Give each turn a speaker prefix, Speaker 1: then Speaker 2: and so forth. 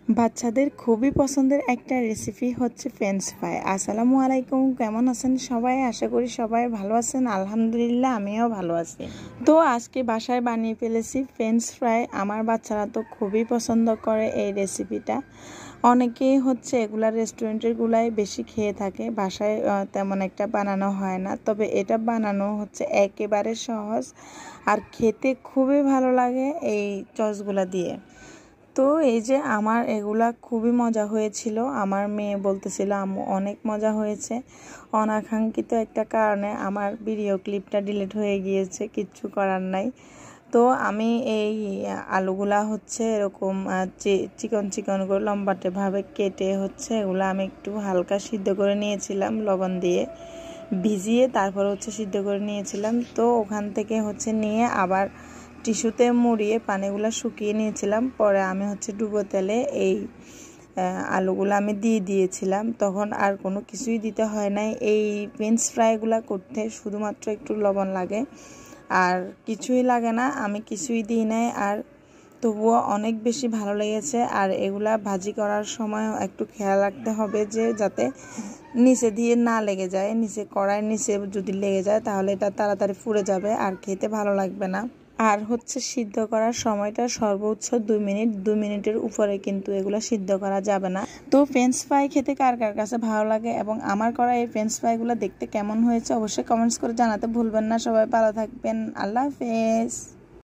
Speaker 1: বাচ্চাদের খুবই পছন্দের একটা রেসিপি হচ্ছে ফ্রেঞ্চ ফ্রাই। আসসালামু আলাইকুম, কেমন আছেন সবাই? আশা করি সবাই ভালো আছেন। আলহামদুলিল্লাহ, আমিও ভালো আছি। তো আজকে বাসায় বানিয়ে ফেলেছি ফ্রেঞ্চ ফ্রাই। আমার বাচ্চারা তো খুবই পছন্দ করে এই রেসিপিটা। অনেকেই হচ্ছে এগুলা রেস্টুরেন্টের গুলাই বেশি খেয়ে থাকে, বাসায় তেমন একটা বানানো হয় না। তবে এটা বানানো হচ্ছে একেবারে সহজ আর খেতে খুবই ভালো লাগে এই সসগুলা দিয়ে। তো এই যে আমার এগুলা খুবই মজা হয়েছিল। আমার মেয়ে বলতেছিল আম্মু অনেক মজা হয়েছে। অনাকাঙ্ক্ষিত একটা কারণে আমার ভিডিও ক্লিপটা ডিলিট হয়ে গিয়েছে, কিচ্ছু করার নাই। তো আমি এই আলুগুলা হচ্ছে এরকম চিকন চিকন করে লম্বাটে ভাবে কেটে হচ্ছে এগুলো আমি একটু হালকা সিদ্ধ করে নিয়েছিলাম লবণ দিয়ে ভিজিয়ে, তারপর হচ্ছে সিদ্ধ করে নিয়েছিলাম। তো ওখান থেকে হচ্ছে নিয়ে আবার টিস্যুতে মুড়িয়ে পানিগুলো শুকিয়ে নিয়েছিলাম। পরে আমি হচ্ছে ডুবো তেলে এই আলুগুলো আমি দিয়ে দিয়েছিলাম। তখন আর কোনো কিছুই দিতে হয় নাই। এই ফ্রেঞ্চ ফ্রাইগুলো করতে শুধুমাত্র একটু লবণ লাগে, আর কিছুই লাগে না। আমি কিছুই দিই নাই, আর তবুও অনেক বেশি ভালো লেগেছে। আর এগুলা ভাজি করার সময় একটু খেয়াল রাখতে হবে যে যাতে নিচে দিয়ে না লেগে যায়। নিচে কড়াইয়ের নিচে যদি লেগে যায় তাহলে এটা তাড়াতাড়ি পুড়ে যাবে আর খেতে ভালো লাগবে না। আর হচ্ছে সিদ্ধ করার সময়টা সর্বোচ্চ 2 মিনিট, 2 মিনিটের উপরে কিন্তু এগুলো সিদ্ধ করা যাবে না। তো ফ্রেঞ্চ ফ্রাই খেতে কার কার কাছে ভালো লাগে এবং আমার করা এই ফ্রেঞ্চ ফ্রাইগুলো দেখতে কেমন হয়েছে অবশ্যই কমেন্টস করে জানাতে ভুলবেন না। সবাই ভালো থাকবেন। আল্লাহ হাফেজ।